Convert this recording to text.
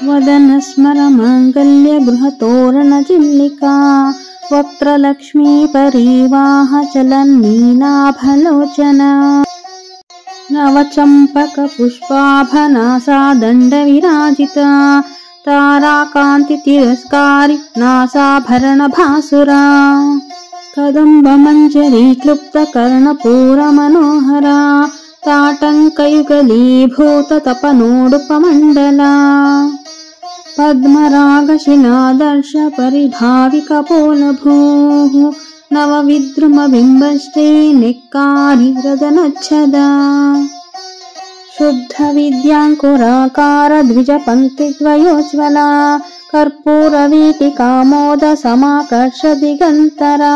वदन स्मर माङ्गल्य गृहतोरणचिल्लिका वक्त्रलक्ष्मी परिवाह चलन्मीनाभलोचना नवचम्पक पुष्पाभनासा दण्डविराजिता ताराकान्ति तिरस्कारी नासाभरण भासुरा कदम्बमञ्जरी क्लुप्त कर्णपूरमनोहरा ताटङ्कयुगलीभूत तपनोडुपमण्डला पद्मरागशिलादर्श परिभाविकपोलभूः नवविद्रुमबिम्बश्री निक्कारिरदनच्छदा शुद्धविद्याङ्कुराकार द्विजपङ्क्तिद्वयोज्ज्वला कर्पूरवीटिकामोद समाकर्ष दिगन्तरा